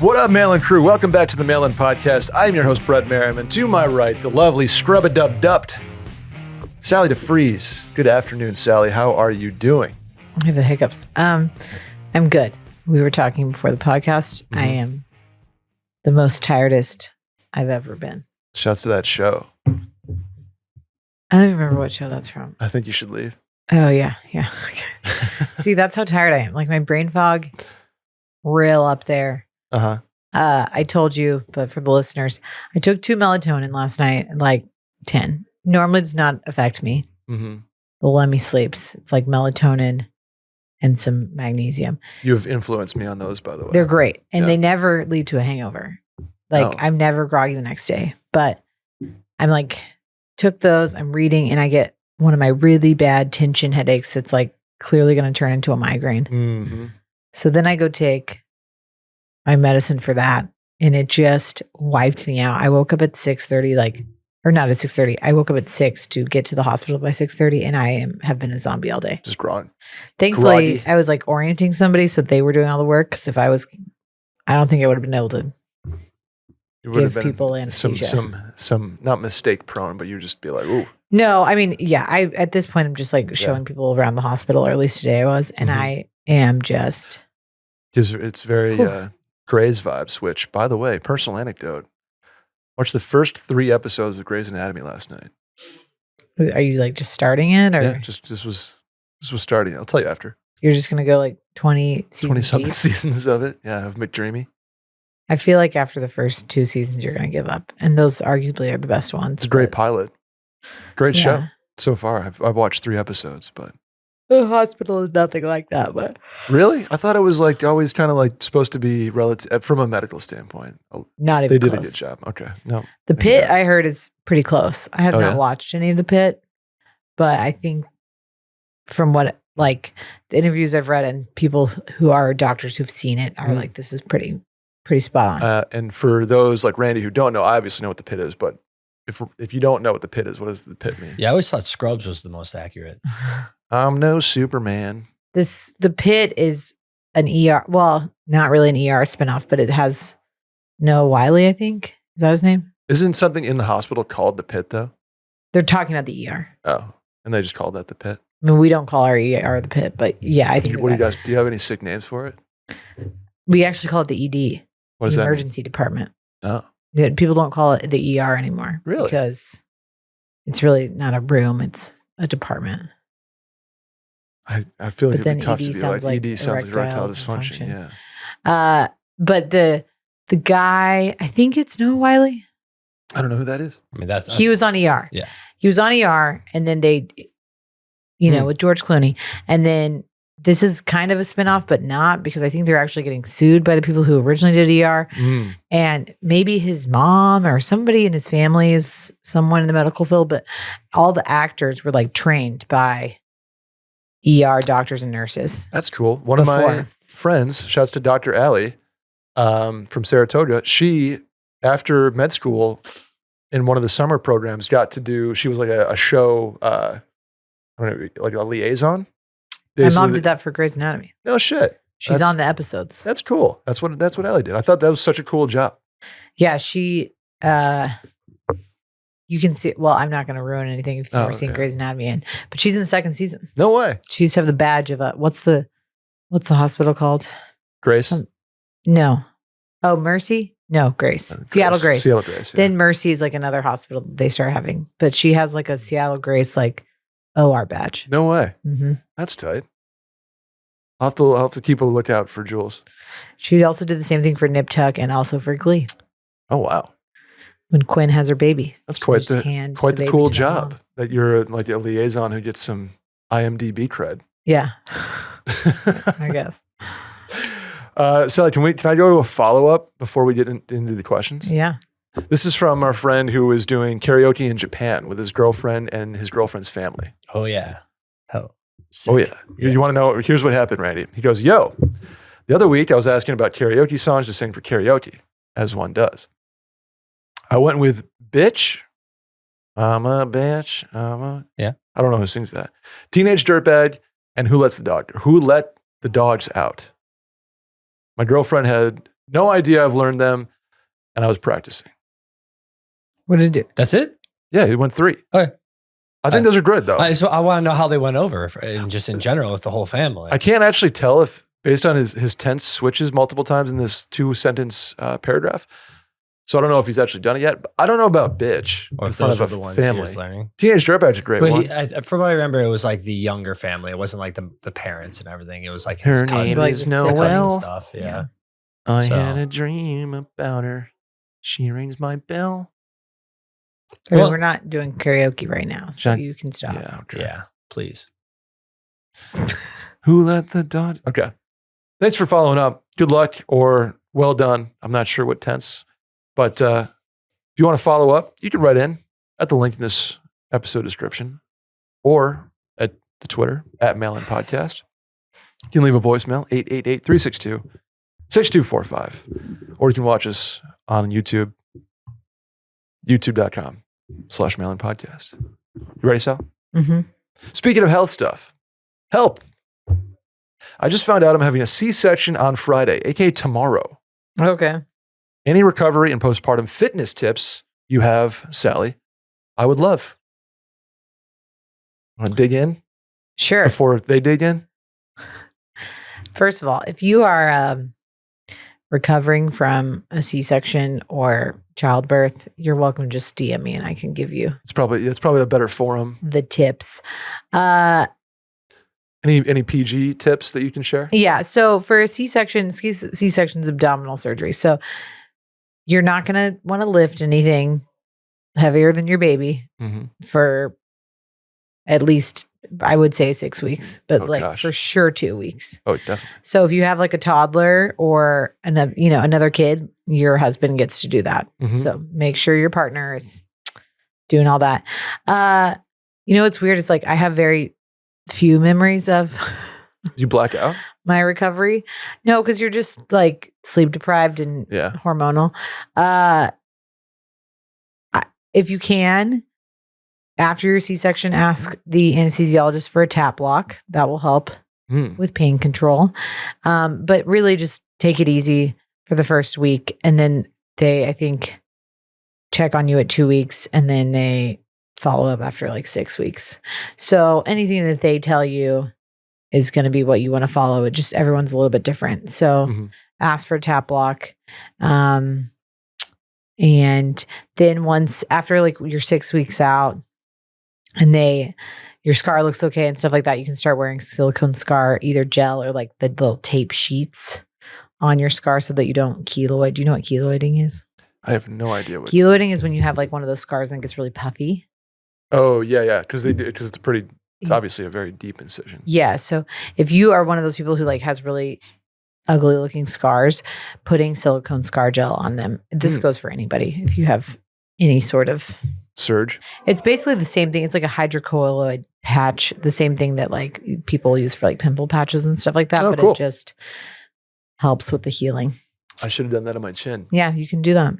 What up, Mail-In crew? Welcome back to the Mail-In podcast. I'm your host, Brett Merriman. To my right, the lovely scrub-a-dub-dubbed Sally deFries. Good afternoon, Sally. How are you doing? I have the hiccups. I'm good. We were talking before the podcast. I am the most tiredest I've ever been. Shouts to that show. I don't even remember what show that's from. I think you should leave. Oh, yeah. Okay. See, that's how tired I am. Like my brain fog, real up there. Uh-huh. I told you, but for the listeners, I took 2 melatonin last night, like 10. Normally does not affect me. Mm-hmm. The let me sleeps. It's like melatonin and some magnesium. You've influenced me on those, by the way. They're great. And they never lead to a hangover. Like I'm never groggy the next day. But I'm like, took those, I'm reading, and I get one of my really bad tension headaches that's like clearly going to turn into a migraine. Mm-hmm. So then I go take my medicine for that, and it just wiped me out. I woke up at 6:30, or not at 6:30. I woke up at 6 to get to the hospital by 6:30, and I have been a zombie all day. Just groggy. Thankfully, I was like orienting somebody, so they were doing all the work. Because if I don't think I would have been able to give people anesthesia. Some not mistake prone, but you just be like, ooh. No, I mean, yeah. At this point, I'm just like showing people around the hospital, or at least today I was, and I am just because it's very Grey's vibes. Which, by the way, personal anecdote. Watched the first 3 episodes of Grey's Anatomy last night. Are you like just starting it, or just was starting. I'll tell you after. You're just gonna go like 20 something seasons of it. Yeah, of McDreamy. I feel like after the first 2 seasons, you're gonna give up, and those arguably are the best ones. It's a great pilot, great show so far. I've watched 3 episodes, but the hospital is nothing like that. But really, I thought it was like always kind of like supposed to be relative from a medical standpoint. Not even they did close. A good job. Okay, no, The Pit I heard is pretty close. I have not watched any of The Pit, but I think from what like the interviews I've read and people who are doctors who've seen it are like, this is pretty spot on. And for those like Randy who don't know, I obviously know what The Pit is, but if you don't know what The Pit is, what does The Pit mean? Yeah, I always thought Scrubs was the most accurate. I'm no Superman. The Pit is an ER, well, not really an ER spinoff, but it has Noah Wiley, I think. Is that his name? Isn't something in the hospital called The Pit though? They're talking about the ER. Oh, and they just called that The Pit? I mean, we don't call our ER The Pit, but yeah, I think. Do you have any sick names for it? We actually call it the ED. What is the that? Emergency department. Oh. People don't call it the ER anymore. Really? Because it's really not a room, it's a department. I feel like it'd be tough ED to be sounds like ED sounds like erectile dysfunction. Yeah. But the guy, I think it's Noah Wiley. I don't know who that is. I mean, he was on ER. Yeah. He was on ER, and then they, with George Clooney. And then this is kind of a spinoff, but not, because I think they're actually getting sued by the people who originally did ER. And maybe his mom or somebody in his family is someone in the medical field, but all the actors were like trained by ER doctors and nurses. That's cool. One of my friends, shouts to Dr. Allie from Saratoga, she, after med school, in one of the summer programs, she was like a show, I don't know, like a liaison. My mom did that for Grey's Anatomy. No shit. She's on the episodes. That's cool. That's what Allie did. I thought that was such a cool job. Yeah, she, you can see, well, I'm not going to ruin anything if you've never seen Grey's Anatomy, but she's in the 2nd season. No way. She used to have the badge of what's the hospital called? Grace? No. Oh, Mercy? No, Grace. Seattle Grace. Seattle Grace. Yeah. Then Mercy is like another hospital they start having, but she has like a Seattle Grace like OR badge. No way. Mm-hmm. That's tight. I'll have to keep a lookout for Jules. She also did the same thing for Nip Tuck and also for Glee. Oh wow! When Quinn has her baby, that's quite the cool job that you're like a liaison who gets some IMDb cred. Yeah, I guess. Sally, can I go to a follow up before we get into the questions? Yeah. This is from our friend who was doing karaoke in Japan with his girlfriend and his girlfriend's family. Oh yeah. Sick. Oh yeah. You want to know? Here's what happened, Randy. He goes, "Yo, the other week I was asking about karaoke songs to sing for karaoke, as one does. I went with Bitch. I'm a bitch. Yeah. I don't know who sings that. Teenage Dirtbag and Who Let the Dogs Out. My girlfriend had No idea. I've learned them, and I was practicing. What did it do? That's it? Yeah, he went 3. Okay. I think those are good though. So I want to know how they went over, and just in general with the whole family. I can't actually tell if, based on his tense switches multiple times in this 2-sentence paragraph. So I don't know if he's actually done it yet. But I don't know about bitch or in if front those of are a the ones he family. was learning. Teenage Dirtbag's a great But one. from what I remember, it was like the younger family. It wasn't like the parents and everything. It was like Her his name cousins, like is the the cousin Noelle. stuff. Yeah. I So- had a dream about her. She rings my bell. I mean, Well- we're not doing karaoke right now, so John- you can stop. Yeah, okay. Yeah. Please. Who let the dog? Okay. Thanks for following up. Good luck or well done. I'm not sure what tense, but if you want to follow up, you can write in at the link in this episode description or at the Twitter at Mail-In Podcast. You can leave a voicemail, 888-362-6245, or you can watch us on YouTube, youtube.com/Mail-In Podcast. You ready, Sal? Mm-hmm. Speaking of health stuff, help. I just found out I'm having a C-section on Friday, aka tomorrow. Okay. Any recovery and postpartum fitness tips you have, Sally, I would love. Want to dig in Sure. before they dig in? First of all, if you are recovering from a C-section or childbirth, you're welcome to just DM me and I can give you It's probably a better forum. the tips. Any PG tips that you can share? Yeah. So for a C-section, C-section is abdominal surgery. So you're not going to want to lift anything heavier than your baby Mm-hmm. for at least, I would say 6 weeks, but Oh, like gosh. for sure 2 weeks. Oh, definitely. So if you have like a toddler or another kid, your husband gets to do that. Mhm. So make sure your partner is doing all that. It's weird. It's like I have very few memories of You black out? my recovery. No, because you're just like sleep deprived and Yeah. hormonal. If you can, after your C-section, ask the anesthesiologist for a tap block. That will help Hmm. with pain control. But really just take it easy for the first week. And then they, I think, check on you at 2 weeks and then they follow up after like 6 weeks. So anything that they tell you is going to be what you want to follow. It just, everyone's a little bit different. So Mhm. ask for a tap block. And then once after like you're 6 weeks out and your scar looks okay and stuff like that, you can start wearing silicone scar, either gel or like the little tape sheets on your scar so that you don't keloid. Do you know what keloiding is? I have no idea what. Keloiding is when you have like one of those scars and it gets really puffy. Oh, yeah. Because it's obviously a very deep incision. Yeah. So if you are one of those people who like has really ugly looking scars, putting silicone scar gel on them. This goes for anybody. If you have any sort of Surge. it's basically the same thing. It's like a hydrocolloid patch, the same thing that like people use for like pimple patches and stuff like that. Oh, but cool. it just helps with the healing. I should have done that on my chin. Yeah, you can do that.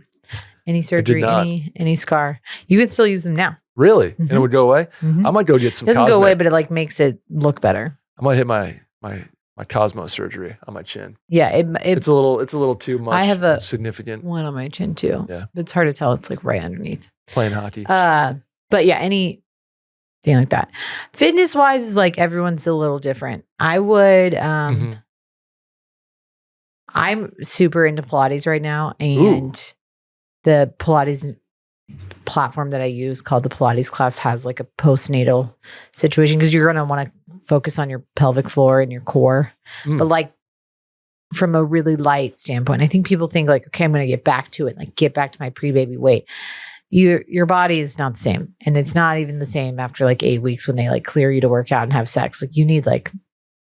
Any surgery, not. any scar. You can still use them now. Really? And it Mhm. would go away? Mhm. I might go get some It doesn't Cosmo. go away, but it like makes it look better. I might hit my Cosmo surgery on my chin. Yeah, It's a little too much. I have a- significant one on my chin too. Yeah. But it's hard to tell. It's like right underneath. playing hockey. But yeah, anything like that. Fitness wise is like everyone's a little different. I would Mhm. I'm super into Pilates right now, and the Pilates platform that I use called the Pilates class has like a postnatal situation because you're going to want to focus on your pelvic floor and your core, Mm. but like from a really light standpoint. I think people think like, okay, I'm going to get back to it, like get back to my pre-baby weight. Your body is not the same, and it's not even the same after like 8 weeks when they like clear you to work out and have sex. Like you need like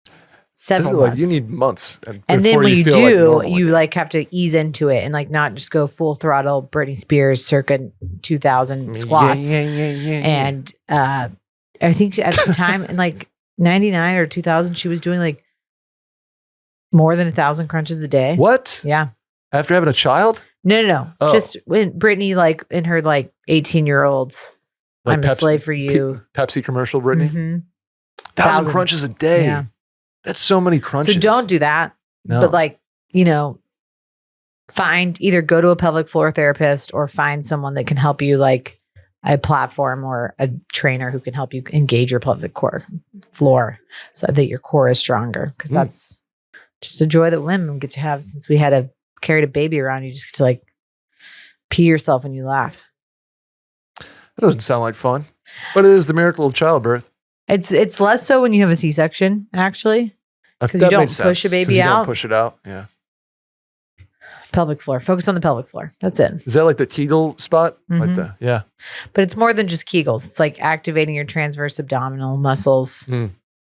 This several is like months. you need months. And then before when you feel like do, normal you again. like have to ease into it and like not just go full throttle Britney Spears circa 2000 squats. Yeah. And I think at the time in like 99 or 2000, she was doing like more than 1,000 crunches a day. What? Yeah. After having a child? No. Oh. Just when Britney, like in her like 18-year-olds, Like I'm a slave for you. Pepsi commercial, Brittany? Mhm. 1,000 1,000. crunches a day. Yeah. That's so many crunches. So don't do that. No. But like, either go to a pelvic floor therapist or find someone that can help you, like a platform or a trainer who can help you engage your pelvic floor so that your core is stronger. Because that's just a joy that women get to have since we had carried a baby around. You just get to like pee yourself when you laugh. That doesn't sound like fun, but it is the miracle of childbirth. It's less so when you have a C-section, actually, because you don't push a baby out. You don't push it out. Yeah. Pelvic floor. Focus on the pelvic floor. That's it. Is that like the Kegel spot? Like yeah. But it's more than just Kegels. It's like activating your transverse abdominal muscles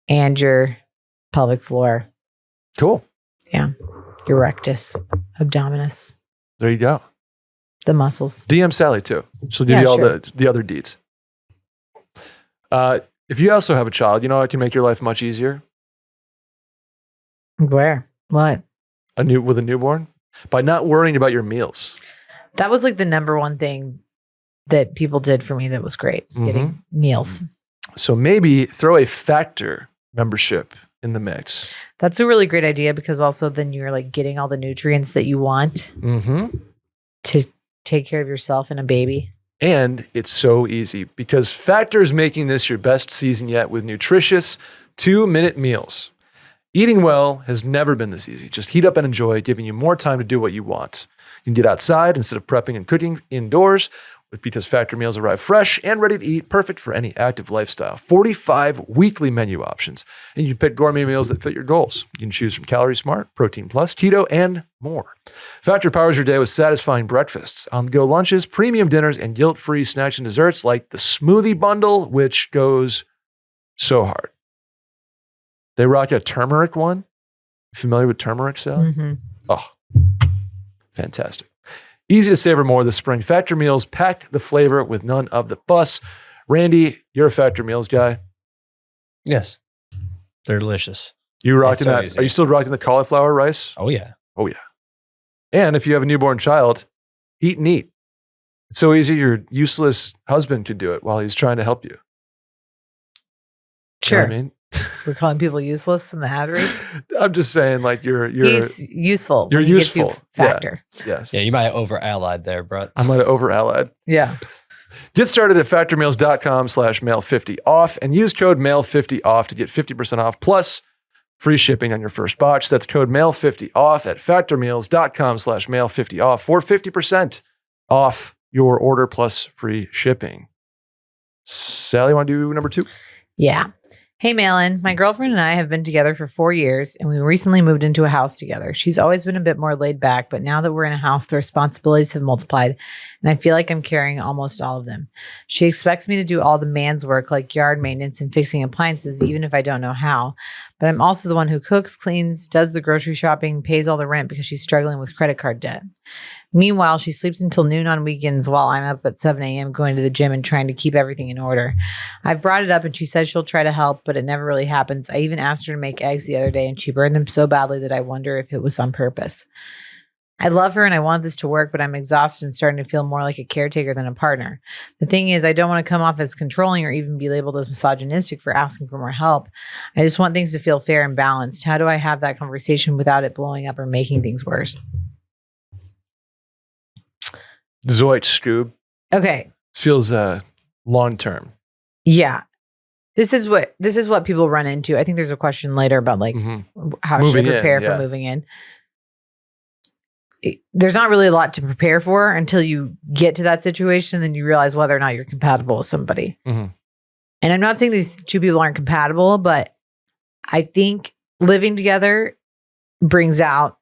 and your pelvic floor. Cool. Yeah. Your rectus abdominis. There you go. The muscles. DM Sally too. She'll give you all the other deets. If you also have a child, you know it can make your life much easier. Where? What? With a newborn? By not worrying about your meals. That was like the number one thing that people did for me that was great. Was getting meals. So maybe throw a Factor membership in the mix. That's a really great idea because also then you're like getting all the nutrients that you want to take care of yourself and a baby. And it's so easy because Factor is making this your best season yet with nutritious 2-minute meals. Eating well has never been this easy. Just heat up and enjoy, giving you more time to do what you want. You can get outside instead of prepping and cooking indoors because Factor meals arrive fresh and ready to eat, perfect for any active lifestyle. 45 weekly menu options, and you can pick gourmet meals that fit your goals. You can choose from Calorie Smart, Protein Plus, Keto, and more. Factor powers your day with satisfying breakfasts, on-the-go lunches, premium dinners, and guilt-free snacks and desserts like the smoothie bundle, which goes so hard. They rock a turmeric one. Familiar with turmeric, Sally? Oh, fantastic. Easy to savor more this spring. Factor meals packed the flavor with none of the fuss. Randy, you're a Factor meals guy. Yes. They're delicious. You rocking so that? easy. Are you still rocking the cauliflower rice? Oh, yeah. Oh, yeah. And if you have a newborn child, eat and eat. It's so easy, your useless husband could do it while he's trying to help you. Sure. You know what I mean? We're calling people useless in the ad read. I'm just saying, like, you're useful. You're when he gets useful. you Factor. Yes. Yeah, you might have over-allied there, Brett. I might have over-allied. Yeah. Get started at factormeals.com/mail50off and use code mail50off to get 50% off plus free shipping on your first batch. That's code mail50off at factormeals.com/mail50off for 50% off your order plus free shipping. Sally, want to do number 2? Yeah. Hey, Malin, my girlfriend and I have been together for 4 years, and we recently moved into a house together. She's always been a bit more laid back, but now that we're in a house, the responsibilities have multiplied, and I feel like I'm carrying almost all of them. She expects me to do all the man's work, like yard maintenance and fixing appliances, even if I don't know how. But I'm also the one who cooks, cleans, does the grocery shopping, pays all the rent because she's struggling with credit card debt. Meanwhile, she sleeps until noon on weekends while I'm up at 7 a.m. going to the gym and trying to keep everything in order. I've brought it up and she says she'll try to help, but it never really happens. I even asked her to make eggs the other day and she burned them so badly that I wonder if it was on purpose. I love her and I want this to work, but I'm exhausted and starting to feel more like a caretaker than a partner. The thing is, I don't want to come off as controlling or even be labeled as misogynistic for asking for more help. I just want things to feel fair and balanced. How do I have that conversation without it blowing up or making things worse? Zoit, Scoob. Okay. Feels long term. Yeah. This is what people run into. I think there's a question later about like how should I prepare for moving in. There's not really a lot to prepare for until you get to that situation, then you realize whether or not you're compatible with somebody. And I'm not saying these two people aren't compatible, but I think living together brings out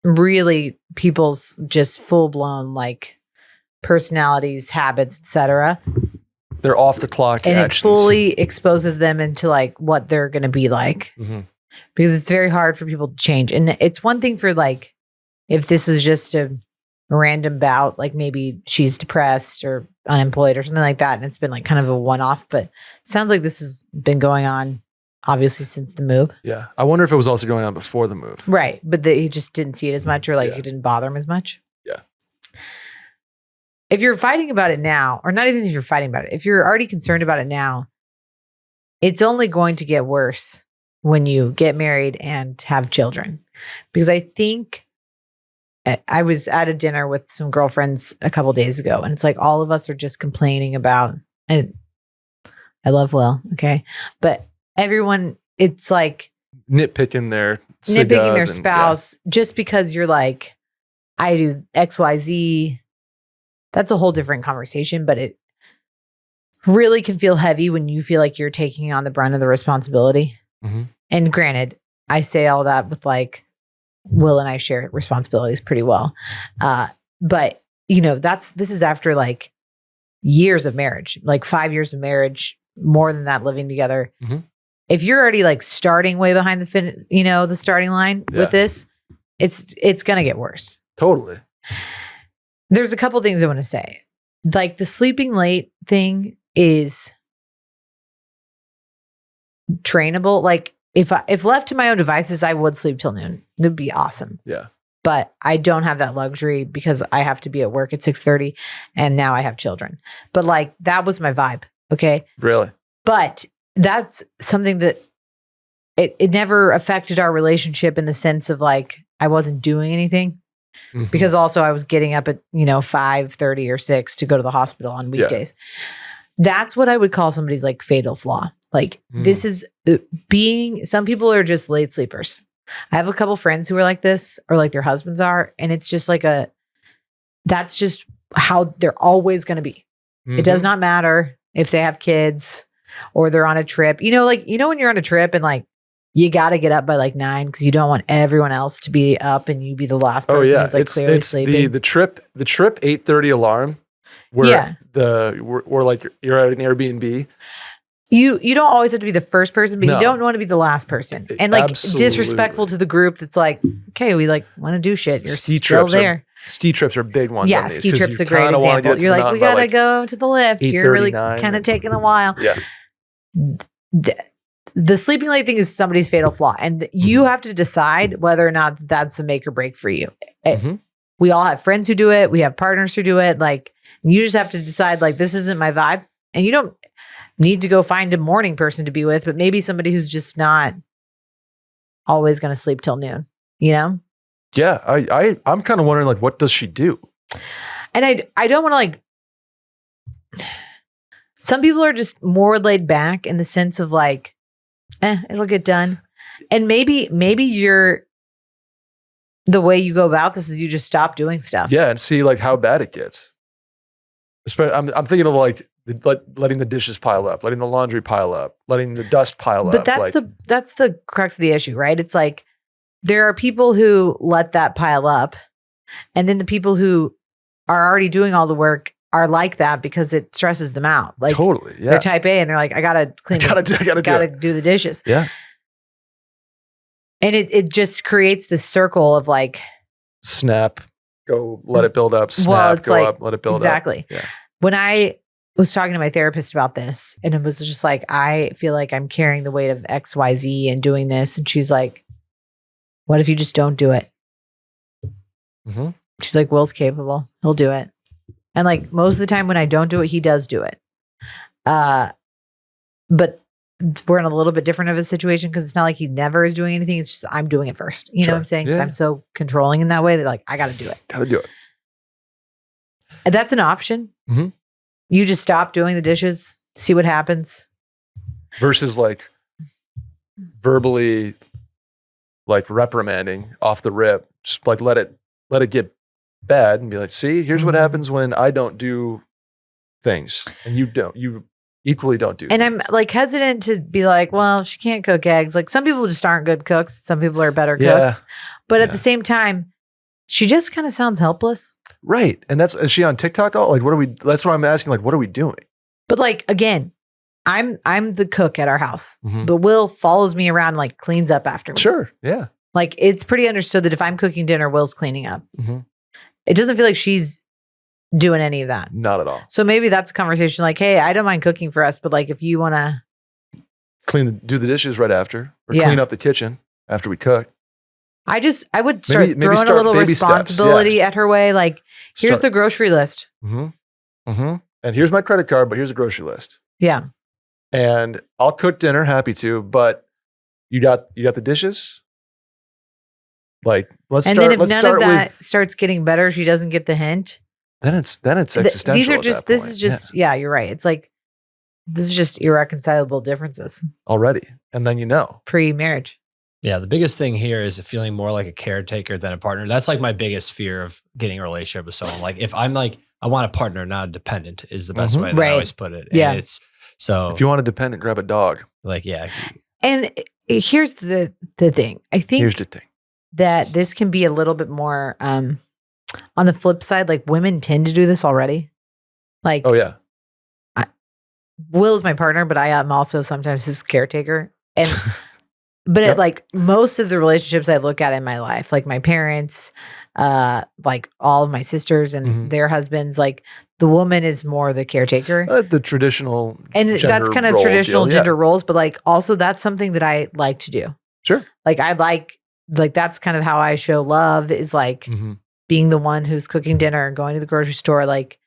really people's just full blown like personalities, habits, etc. They're off the clock and actions. It fully exposes them into like what they're going to be like because it's very hard for people to change. And it's one thing for like, if this is just a random bout, like maybe she's depressed or unemployed or something like that. And it's been like kind of a one-off, but it sounds like this has been going on obviously since the move. Yeah. I wonder if it was also going on before the move. Right. But he just didn't see it as much or like it didn't bother him as much. Yeah. If you're fighting about it now, or not even if you're fighting about it, if you're already concerned about it now, it's only going to get worse when you get married and have children. Because I think I was at a dinner with some girlfriends a couple days ago, and it's like all of us are just complaining about, and I love Will, okay, but everyone, it's like nitpicking their spouse just because you're like, I do XYZ. That's a whole different conversation, but it really can feel heavy when you feel like you're taking on the brunt of the responsibility. Mm-hmm. And granted, I say all that with like, Will and I share responsibilities pretty well. But this is after like years of marriage, like 5 years of marriage, more than that living together. Mm-hmm. If you're already like starting way behind the starting line with this, it's going to get worse. Totally. There's a couple things I want to say. Like the sleeping late thing is trainable. Like if left to my own devices, I would sleep till noon. It'd be awesome. Yeah. But I don't have that luxury because I have to be at work at 6:30 and now I have children. But like that was my vibe. Okay. Really? But that's something that it never affected our relationship in the sense of like I wasn't doing anything. Mm-hmm. Because also I was getting up at 5:30 or 6 to go to the hospital on weekdays. Yeah. That's what I would call somebody's like fatal flaw. Like this is some people are just late sleepers. I have a couple friends who are like this, or like their husbands are, and it's just like that's just how they're always going to be. Mm-hmm. It does not matter if they have kids or they're on a trip. When you're on a trip and like you got to get up by like 9 because you don't want everyone else to be up and you be the last person who's like clearly sleeping. The trip 8:30 alarm where where like you're at an Airbnb. You don't always have to be the first person, but you don't want to be the last person. And like disrespectful to the group that's like, okay, we like want to do shit. You're still there. Ski trips are big ones. Yeah, ski trips are a great example. You're like, we got to go to the lift. You're really kind of taking a while. Yeah. The sleeping late thing is somebody's fatal flaw. And you have to decide whether or not that's a make or break for you. Mm-hmm. We all have friends who do it. We have partners who do it. Like, you just have to decide, like, this isn't my vibe. And you don't need to go find a morning person to be with, but maybe somebody who's just not always going to sleep till noon, Yeah. I'm kind of wondering, like, what does she do? And I don't want to like, some people are just more laid back in the sense of like, it'll get done. And maybe you're, the way you go about this is you just stop doing stuff. Yeah. And see like how bad it gets. I'm thinking of like letting the dishes pile up, letting the laundry pile up, letting the dust pile up. But that's the crux of the issue, right? It's like there are people who let that pile up, and then the people who are already doing all the work are like that because it stresses them out. Like totally, yeah. They're type A, and they're like, I gotta clean. I gotta do the dishes. Yeah. And it just creates this circle of like snap, go, let it build up. Snap, go up, let it build up. Exactly. Yeah. When I was talking to my therapist about this, and it was just like, I feel like I'm carrying the weight of XYZ and doing this. And she's like, what if you just don't do it? Mm-hmm. She's like, Will's capable. He'll do it. And like most of the time when I don't do it, he does do it. But we're in a little bit different of a situation because it's not like he never is doing anything. It's just I'm doing it first. You know what I'm saying? Because I'm so controlling in that way that like, I got to do it. And that's an option. Mm-hmm. You just stop doing the dishes, see what happens. Versus like verbally like reprimanding off the rip. Just like let it get bad and be like, see, here's what happens when I don't do things and you equally don't do. And things. I'm like hesitant to be like, well, she can't cook eggs. Like some people just aren't good cooks. Some people are better cooks. But at the same time, she just kind of sounds helpless. Right. And is she on TikTok? Like, that's what I'm asking. Like, what are we doing? But like, again, I'm the cook at our house, but Will follows me around, and like cleans up after me. Sure. Yeah. Like it's pretty understood that if I'm cooking dinner, Will's cleaning up. Mm-hmm. It doesn't feel like she's doing any of that. Not at all. So maybe that's a conversation like, hey, I don't mind cooking for us, but like if you want to do the dishes right after or clean up the kitchen after we cook. I would start throwing a little responsibility at her way. Like, here's the grocery list. Mm-hmm. Mm-hmm. And here's my credit card, but here's a grocery list. Yeah. And I'll cook dinner, happy to, but you got the dishes? Like, let's And start. then if Let's none start of that with. starts getting better, she doesn't get the hint. Then it's existential. These are at just, that this point. is just, yeah, you're right. It's like, this is just irreconcilable differences already, and then pre-marriage. Yeah, the biggest thing here is feeling more like a caretaker than a partner. That's like my biggest fear of getting a relationship with someone. Like if I'm like, I want a partner, not a dependent, is the best way that I always put it. Yeah. And it's so If you want a dependent, grab a dog. like, yeah. And here's the thing. I think Here's the thing. that this can be a little bit more on the flip side, like women tend to do this already. Like, Oh yeah. Will is my partner, but I am also sometimes his caretaker. And but Yep. like most of the relationships I look at in my life, like my parents, like all of my sisters and Mhm. their husbands, like the woman is more the caretaker. The traditional And that's gender kind of role traditional deal, yeah. gender roles, but like also that's something that I like to do. Sure. Like I like that's kind of how I show love is like Mhm. being the one who's cooking dinner and going to the grocery store, like,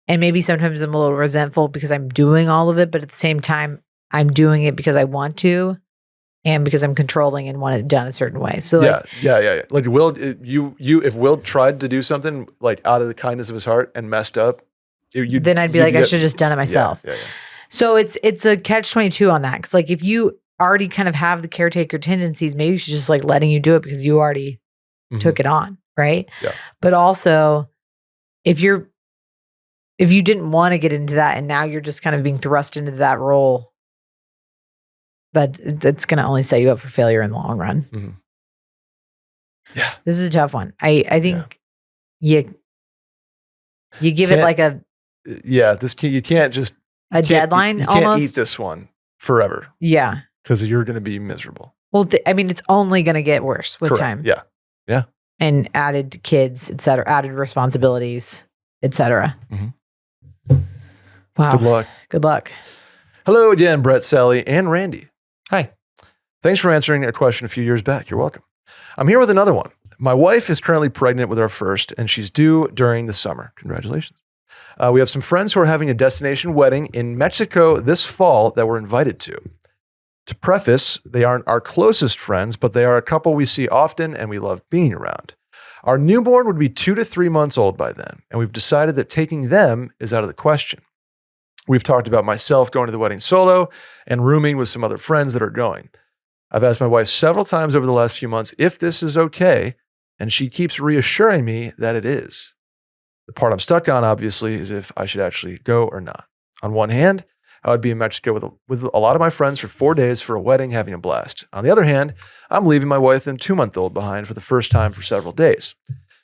and maybe sometimes I'm a little resentful because I'm doing all of it, but at the same time, I'm doing it because I want to and because I'm controlling and want it done a certain way. So like, yeah. Like Will, if Will tried to do something like out of the kindness of his heart and messed up, then I'd be like, I should have just done it myself. Yeah. So it's a catch-22 on that. Cause like if you already kind of have the caretaker tendencies, maybe she's just like letting you do it because you already Mhm. took it on. Right. Yeah. But also if you didn't want to get into that and now you're just kind of being thrust into that role, that's going to only set you up for failure in the long run. Mhm. Yeah. This is a tough one. I think you give it like a you can't just deadline You can't almost. eat this one forever Yeah. because you're going to be miserable. Well, I mean, it's only going to get worse with Correct. time. Yeah. And added kids, et cetera, added responsibilities, et cetera. Mhm. Wow. Good luck. Good luck. Hello again, Brett, Sally, and Randy. Hi. Thanks for answering a question a few years back. You're welcome. I'm here with another one. My wife is currently pregnant with our first, and she's due during the summer. Congratulations. We have some friends who are having a destination wedding in Mexico this fall that we're invited to. To preface, they aren't our closest friends, but they are a couple we see often and we love being around. Our newborn would be 2 to 3 months old by then, and we've decided that taking them is out of the question. We've talked about myself going to the wedding solo and rooming with some other friends that are going. I've asked my wife several times over the last few months if this is okay, and she keeps reassuring me that it is. The part I'm stuck on, obviously, is if I should actually go or not. On one hand, I would be in Mexico with a lot of my friends for 4 days for a wedding, having a blast. On the other hand, I'm leaving my wife and 2-month-old behind for the first time for several days.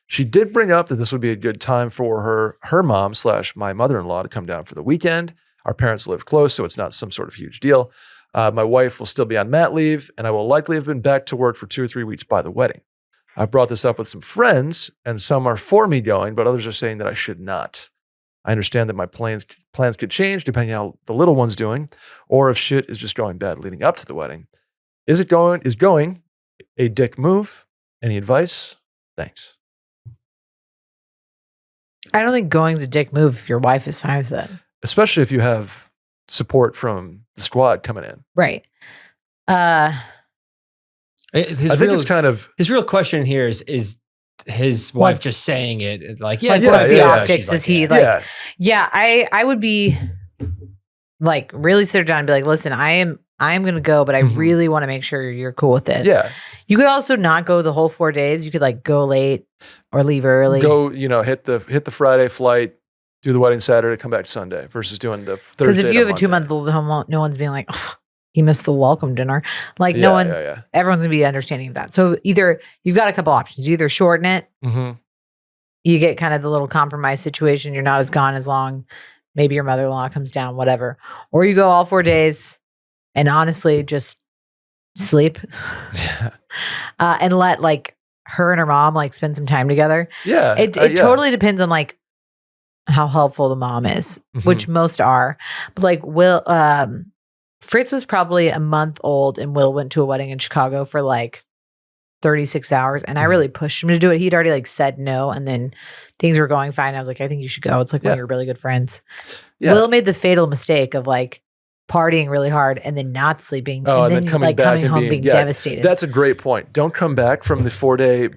She did bring up that this would be a good time for her mom / my mother-in-law to come down for the weekend. Our parents live close, so it's not some sort of huge deal. My wife will still be on mat leave, and I will likely have been back to work for 2 or 3 weeks by the wedding. I brought this up with some friends, and some are for me going, but others are saying that I should not. I understand that my plans could change depending on how the little one's doing, or if shit is just going bad leading up to the wedding. Is going a dick move? Any advice? Thanks. I don't think going's a dick move if your wife is fine with it. Especially if you have support from the squad coming in. Right. I think it's kind of his real question here is his wife just saying it like, yeah, Like, it's what's the yeah. optics? She's Is he yeah. like, yeah, I would be like really sit her down and be like, listen, I'm going to go, but I Mhm. really want to make sure you're cool with it. Yeah. You could also not go the whole 4 days. You could like go late or leave early. Go, hit the Friday flight, do the wedding Saturday, come back Sunday versus doing the Thursday. Because if you have a to Monday. 2-month-old at home, no one's being like, oh, he missed the welcome dinner. Like no one's, everyone's gonna be understanding of that. So either you've got a couple options. You either shorten it, Mm-hmm. you get kind of the little compromise situation. You're not as gone as long. Maybe your mother-in-law comes down, whatever. Or you go all 4 days and honestly just sleep and let like her and her mom like spend some time together. Yeah. It totally depends on like how helpful the mom is, which most are. But like Fritz was probably a month old and Will went to a wedding in Chicago for like 36 hours. And I really pushed him to do it. He'd already like said no. And then things were going fine. I was like, I think you should go. It's like one of your really good friends. Yeah. Will made the fatal mistake of like partying really hard and then not sleeping. Oh, and then coming home being devastated. That's a great point. Don't come back from the 4-day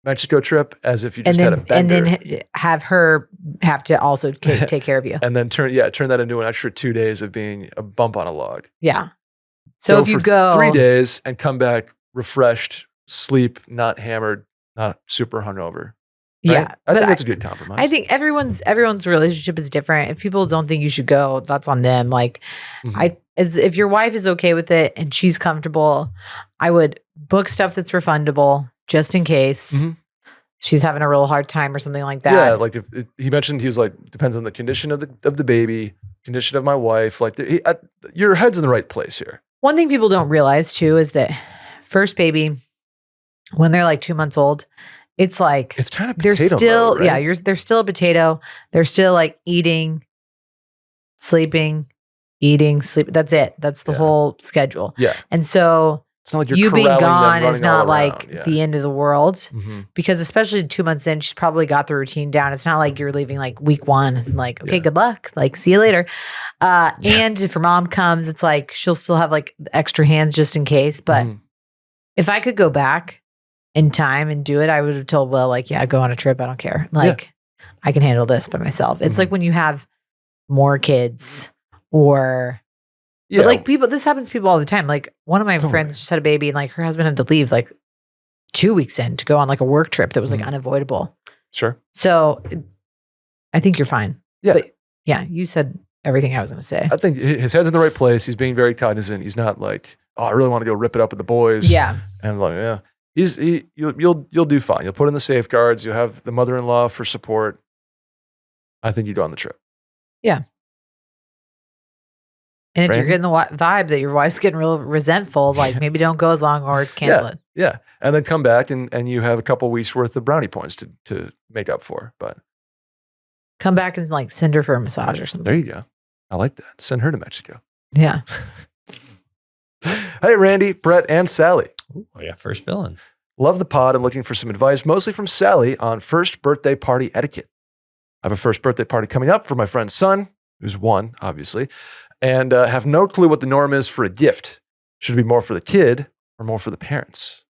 Mexico trip as if you just had a bender. And then have her have to also take care of you. And then turn that into an extra 2 days of being a bump on a log. Yeah. So if you go 3 days and come back refreshed, sleep, not hammered, not super hungover. Right? Yeah. I think that's a good compromise. I think everyone's relationship is different. If people don't think you should go, that's on them. Like if your wife is okay with it and she's comfortable, I would book stuff that's refundable just in case she's having a real hard time or something like that. Yeah, like if he mentioned, he was like, depends on the condition of the baby, condition of my wife. Like your head's in the right place here. One thing people don't realize too is that first baby, when they're like 2 months old, it's like it's kind of they're still mode, right? they're still a potato. They're still like eating, sleeping, eating, sleep. That's it. That's the whole schedule. Yeah. And so it's not like you being gone is not like yeah. the end of the world because especially 2 months in, she's probably got the routine down. It's not like you're leaving like week 1, like, okay, good luck. Like, see you later. And if her mom comes, it's like, she'll still have like extra hands just in case. But if I could go back in time and do it, I would have told Will, like, yeah, go on a trip. I don't care. Like, I can handle this by myself. It's like when you have more kids or, but like this happens to people all the time. Like one of my friends just had a baby and like her husband had to leave like 2 weeks in to go on like a work trip that was like unavoidable. Sure. So I think you're fine. Yeah. But yeah, you said everything I was going to say. I think his head's in the right place. He's being very cognizant. He's not like, oh, I really want to go rip it up with the boys. Yeah. And I'm like, yeah. You'll do fine. You'll put in the safeguards. You'll have the mother-in-law for support. I think you go on the trip. Yeah. And if you're getting the vibe that your wife's getting real resentful, like maybe don't go as long or cancel it. Yeah. And then come back and you have a couple weeks worth of brownie points to make up for. But come back and like send her for a massage or something. There you go. I like that. Send her to Mexico. Yeah. Hey, Randy, Brett, and Sally. Oh yeah, first billing. Love the pod and looking for some advice, mostly from Sally on first birthday party etiquette. I have a first birthday party coming up for my friend's son, who's 1, obviously, and have no clue what the norm is for a gift. Should it be more for the kid or more for the parents?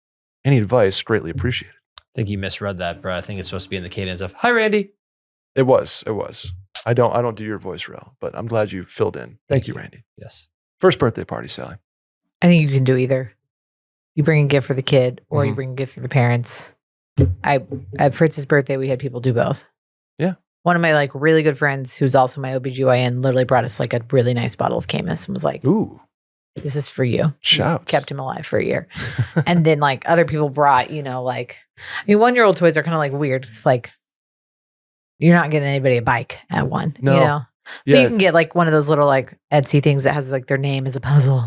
Any advice? Greatly appreciated. I think you misread that, Brett. I think it's supposed to be in the cadence of, hi, Randy. It was. I don't do your voice real, but I'm glad you filled in. Thank you, Randy. Yes. First birthday party, Sally. I think you can do either. You bring a gift for the kid or you bring a gift for the parents. At Fritz's birthday, we had people do both. Yeah. One of my like really good friends, who's also my OBGYN, literally brought us like a really nice bottle of Camus and was like, ooh, this is for you. Shouts. Kept him alive for a year. And then like other people brought, like, I mean, 1-year-old toys are kind of like weird. It's like, you're not getting anybody a bike at 1, No. Yeah. But you can get like one of those little like Etsy things that has like their name as a puzzle.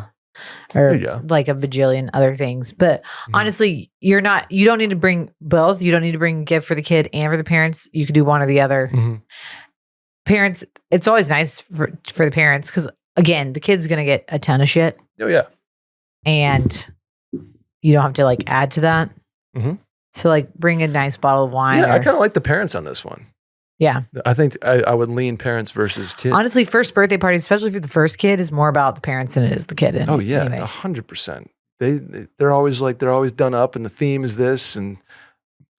Or like a bajillion other things. But honestly, you don't need to bring both. You don't need to bring a gift for the kid and for the parents. You could do one or the other. Parents, it's always nice for the parents because, again, the kid's going to get a ton of shit. Oh, yeah. And you don't have to like add to that. So like bring a nice bottle of wine. Yeah, I kind of like the parents on this one. Yeah. I think I would lean parents versus kids. Honestly, first birthday parties, especially for the first kid, is more about the parents than it is the kid. Oh yeah, 100%. They're always done up, and the theme is this, and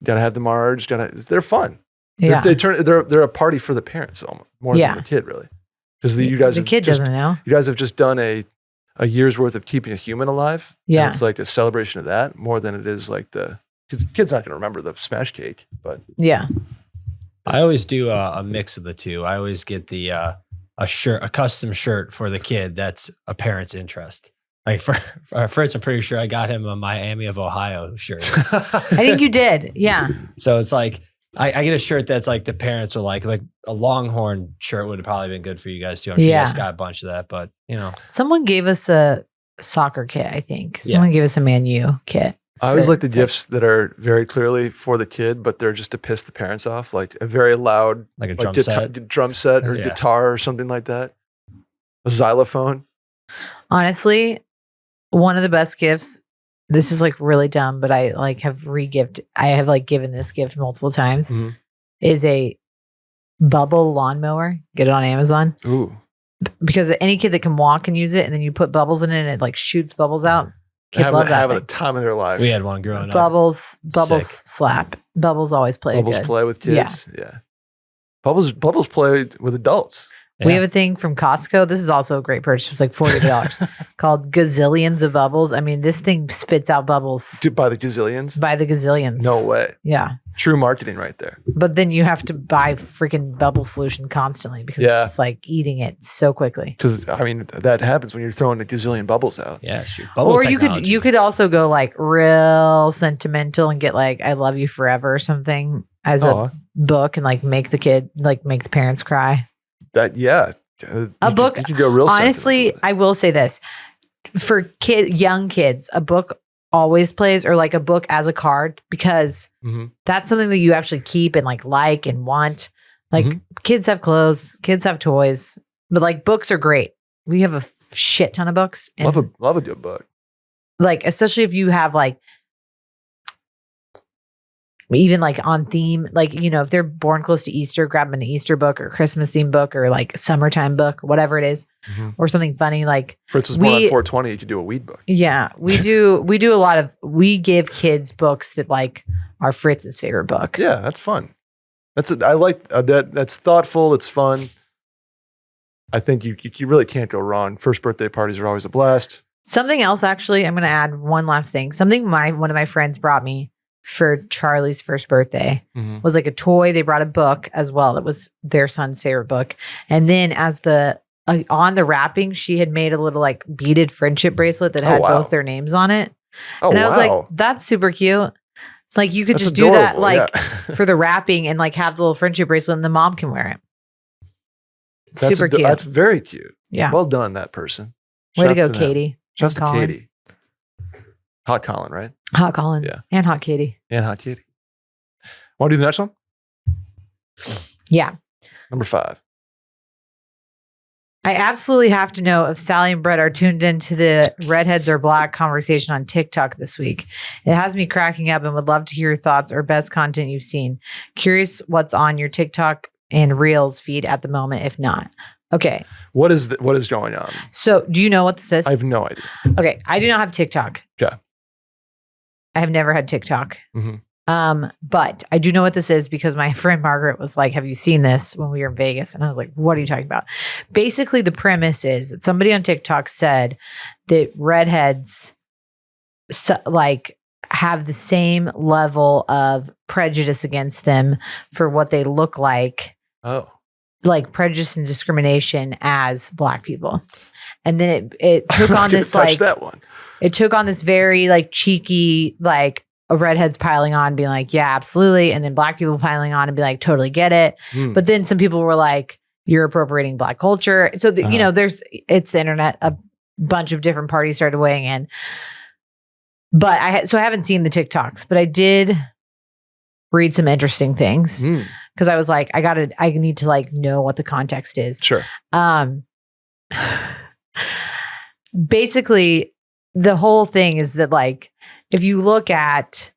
gotta have the Marge. They're fun. Yeah, they're a party for the parents more than the kid really, because the kid doesn't know. You guys have just done a year's worth of keeping a human alive. Yeah, it's like a celebration of that more than it is like because kid's not gonna remember the smash cake, but yeah. I always do a mix of the two. I always get a custom shirt for the kid that's a parent's interest. Like for Fritz, I'm pretty sure I got him a Miami of Ohio shirt. I think you did, yeah. So it's like I get a shirt that's like the parents are like a Longhorn shirt would have probably been good for you guys too. I'm sure you guys got a bunch of that, but someone gave us a soccer kit. I think someone gave us a Man U kit. I always like the gifts that are very clearly for the kid, but they're just to piss the parents off, like a very loud, like a drum set or guitar or something like that. A xylophone. Honestly, one of the best gifts. This is like really dumb, but I like have I have like given this gift multiple times. Is a bubble lawnmower. Get it on Amazon. Ooh. because any kid that can walk can use it, and then you put bubbles in it and it like shoots bubbles out. Kids love that. Having the time of their life. We had one growing up. Bubbles Sick. slap. Bubbles always play Bubbles good. play with kids. Yeah. Bubbles play with adults. Yeah. We have a thing from Costco. This is also a great purchase. It's like $40 called Gazillions of Bubbles. I mean, this thing spits out bubbles By the gazillions? by the gazillions. No way. Yeah. True marketing right there. But then you have to buy freaking bubble solution constantly because it's just like eating it so quickly. Because I mean that happens when you're throwing a gazillion bubbles out. Yeah, shoot. Bubble Or technology. you could also go like real sentimental and get like I Love You Forever or something as a book and like make the parents cry. Book. You could go real. Honestly, I will say this for young kids, a book always plays, or like a book as a card, because that's something that you actually keep and like and want. Like kids have clothes, kids have toys, but like books are great. We have a shit ton of books. And love a good book. Like, especially if you have like, even like on theme, like, you know, if they're born close to Easter, grab them an Easter book or Christmas theme book or like summertime book, whatever it is, or something funny. Like Fritz was born on 420. You could do a weed book. Yeah, we do a lot of, we give kids books that like are Fritz's favorite book. Yeah, that's fun. I like that. That's thoughtful. It's fun. I think you really can't go wrong. First birthday parties are always a blast. Something else, actually, I'm going to add one last thing. Something one of my friends brought me for Charlie's first birthday was like a toy. They brought a book as well. It was their son's favorite book. And then as on the wrapping, she had made a little like beaded friendship bracelet that had both their names on it. And I was like, that's super cute. Like you could just do that like for the wrapping and like have the little friendship bracelet and the mom can wear it. Super cute. That's very cute. Yeah. Well done, that person. Way to go, Katie. Shouts to Katie. Hot Colin, right? Hot Colin. Yeah. And Hot Katie. And Hot Katie. Want to do the next one? Yeah. Number 5. I absolutely have to know if Sally and Brett are tuned into the Redheads Are Black conversation on TikTok this week. It has me cracking up and would love to hear your thoughts or best content you've seen. Curious what's on your TikTok and Reels feed at the moment, if not. Okay. What is going on? So do you know what this is? I have no idea. Okay. I do not have TikTok. Okay. I have never had TikTok. But I do know what this is because my friend Margaret was like, have you seen this when we were in Vegas? And I was like, what are you talking about? Basically, the premise is that somebody on TikTok said that redheads like have the same level of prejudice against them for what they look like. Oh. Like prejudice and discrimination as Black people. And then it took on this like that one. It took on this very like cheeky, like redheads piling on, being like, yeah, absolutely. And then Black people piling on and be like, totally get it. But then some people were like, you're appropriating Black culture. So, you know, it's the internet, a bunch of different parties started weighing in. But I haven't seen the TikToks, but I did read some interesting things because I was like, I need to like know what the context is. Sure. Basically, the whole thing is that like, if you look at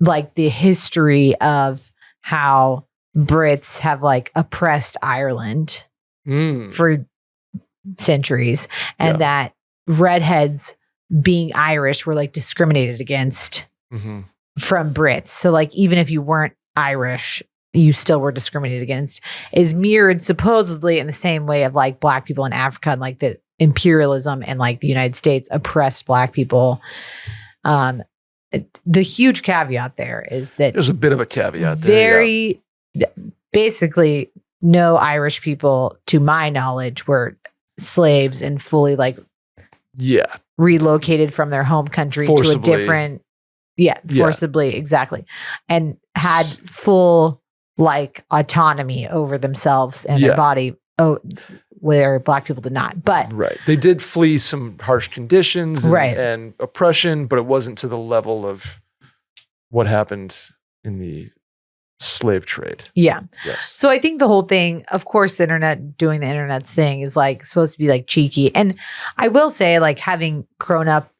like the history of how Brits have like oppressed Ireland for centuries, and that redheads being Irish were like discriminated against from Brits. So like, even if you weren't Irish, you still were discriminated against, is mirrored supposedly in the same way of like Black people in Africa and like the imperialism and like the United States oppressed Black people. The huge caveat there is that there's a bit of a caveat there. Basically, no Irish people, to my knowledge, were slaves and fully like relocated from their home country to a different forcibly, exactly, and had full like autonomy over themselves and their body. Where Black people did not, but they did flee some harsh conditions and oppression, but it wasn't to the level of what happened in the slave trade. Yeah. Yes. So I think the whole thing, of course, the internet doing the internet's thing is like supposed to be like cheeky. And I will say, like, having grown up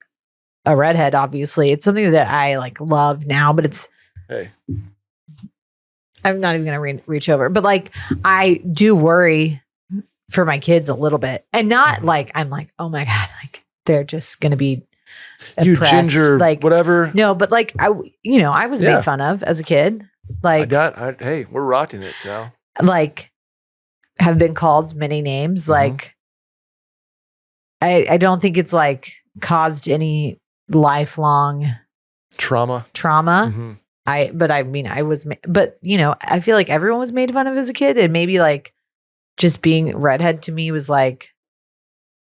a redhead, obviously, it's something that I like love now, but it's, I'm not even going to reach over, but like, I do worry for my kids a little bit, and not like I'm like, oh my God, like they're just gonna be You oppressed. ginger, like whatever. no, but like I was Yeah. made fun of as a kid. Like Hey, we're rocking it, Sal. like have been called many names. Mhm. Like I don't think it's like caused any lifelong Trauma. trauma. Mhm. But I feel like everyone was made fun of as a kid, and maybe like just being redhead to me was like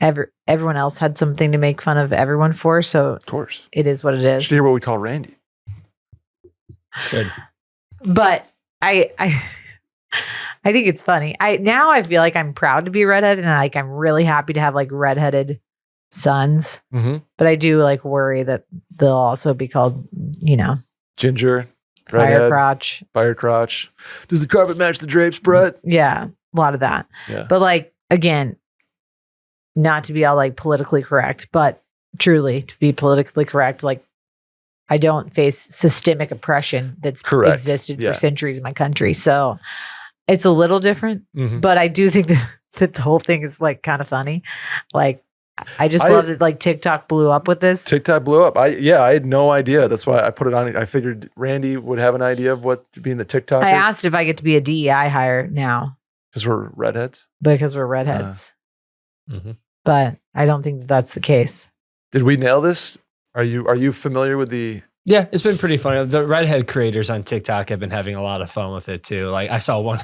everyone else had something to make fun of everyone for. So Of course. it is what it You is. should hear what we call Randy. Should. But I I think it's funny. I feel like I'm proud to be redhead, and like I'm really happy to have like redheaded sons. Mm-hmm. But I do like worry that they'll also be called, Ginger, fire redhead, crotch. fire crotch. Does the carpet match the drapes, Brett? Yeah, a lot of that. Yeah. But like again, not to be all like politically correct, but truly to be politically correct, like I don't face systemic oppression that's Correct. existed Yeah. for centuries in my country. So it's a little different, Mhm. but I do think that the whole thing is like kind of funny. Like I just love that like TikTok blew up with this. TikTok blew up. I had no idea. That's why I put it on. I figured Randy would have an idea of what being the TikToker. I asked if I get to be a DEI hire now because we're redheads. because we're redheads. Mm-hmm. But I don't think that that's the case. Did we nail this? Are you familiar with the? Yeah, it's been pretty funny. The redhead creators on TikTok have been having a lot of fun with it too. Like I saw one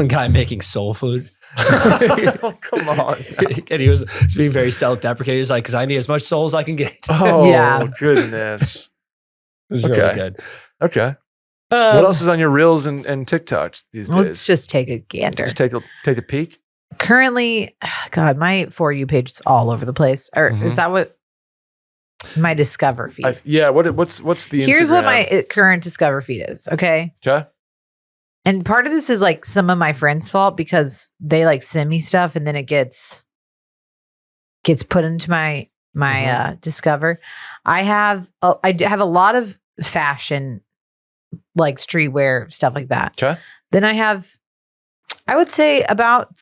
guy making soul food. Oh, come on. And he was being very self-deprecating. He's like, because I need as much soul as I can get. Oh, Yeah. Goodness. It was Okay. really good. Okay. What else is on your Reels and TikTok these days? Let's just take a gander. Just take a peek. Currently, God, my For You page is all over the place. Or Mhm. is that what my Discover feed? What's the Here's what Instagram? my current Discover feed is. Okay. Okay. And part of this is like some of my friends' fault because they like send me stuff and then it gets put into my Discover. I have a lot of fashion, like streetwear stuff like that. Okay. Then I have, I would say about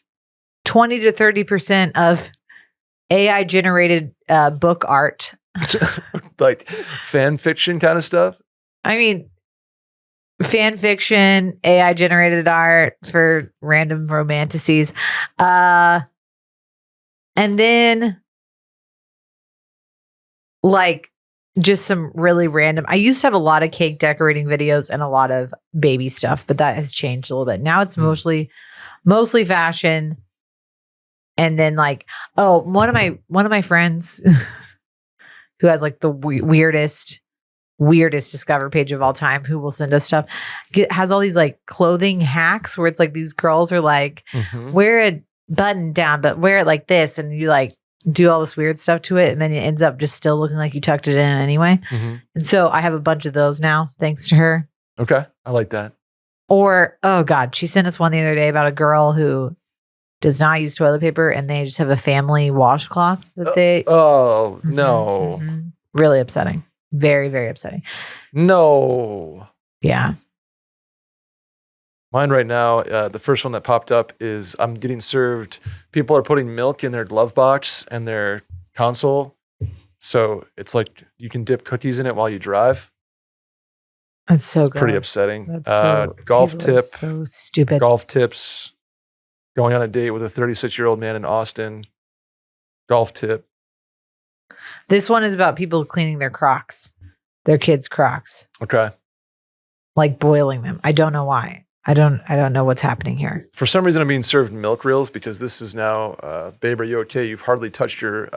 20 to 30% of AI generated book art. Like fan fiction kind of stuff. I mean, fan fiction, AI generated art for random romanticides. And then like just some really random. I used to have a lot of cake decorating videos and a lot of baby stuff, but that has changed a little bit. Now it's mostly fashion. And then like, one of my friends who has like the weirdest Discover page of all time, who will send us stuff, has all these like clothing hacks where it's like these girls are like, wear a button down, but wear it like this. And you like do all this weird stuff to it. And then it ends up just still looking like you tucked it in anyway. Mm-hmm. And so I have a bunch of those now, thanks to her. Okay. I like that. Or, oh God, she sent us one the other day about a girl who does not use toilet paper and they just have a family washcloth that they. Oh, no. Mhm. Really upsetting. Very, very upsetting. No. Yeah. Mine right now, the first one that popped up is I'm getting served. People are putting milk in their glove box and their console. So it's like you can dip cookies in it while you drive. That's so It's pretty gross. upsetting. That's Golf people are tip. So stupid. Golf tips. Going on a date with a 36-year-old man in Austin. Golf tip. This one is about people cleaning their Crocs, their kids' Crocs, Okay. like boiling them. I don't know why. I don't know what's happening here. For some reason, I'm being served milk reels because this is now, babe, are you okay? You've hardly touched your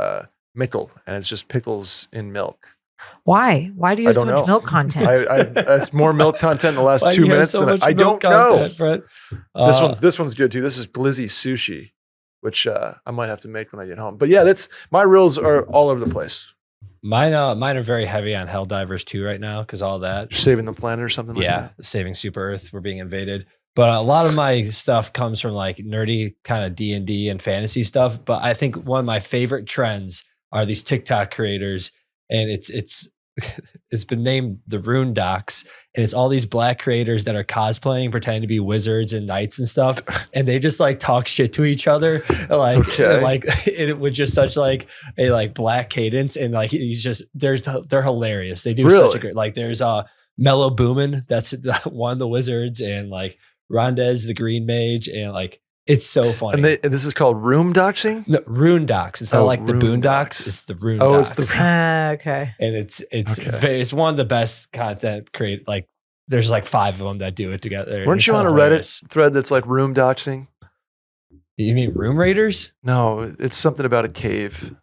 mickle, and it's just pickles in milk. Why? Why do you I have so don't much know. milk content? That's more milk content in the last Why do 2 you have minutes. so much I milk don't know. content, Brett? This one's good too. This is glizzy sushi, which I might have to make when I get home. But yeah, that's my reels are all over the place. Mine are very heavy on Helldivers too right now because all that. You're saving the planet or something like Yeah, that. saving Super Earth. We're being invaded. But a lot of my stuff comes from like nerdy kind of D&D and fantasy stuff. But I think one of my favorite trends are these TikTok creators. And it's it's been named the Rune Docs, and it's all these black creators that are cosplaying, pretending to be wizards and knights and stuff, and they just like talk shit to each other, like it with just such like a like black cadence, and like he's just they're hilarious. They do such a great like. There's Mellow Boomin, that's one of the wizards, and like Rondez the Green Mage, and like it's so funny. And this is called room doxing? No, Rune Docs. It's not like the Boondocks. It's the Rune Docs. It's the okay. And it's one of the best content create. Like there's like 5 of them that do it together. Weren't you on a Reddit thread that's like room doxing? You mean Room Raiders? No, it's something about a cave.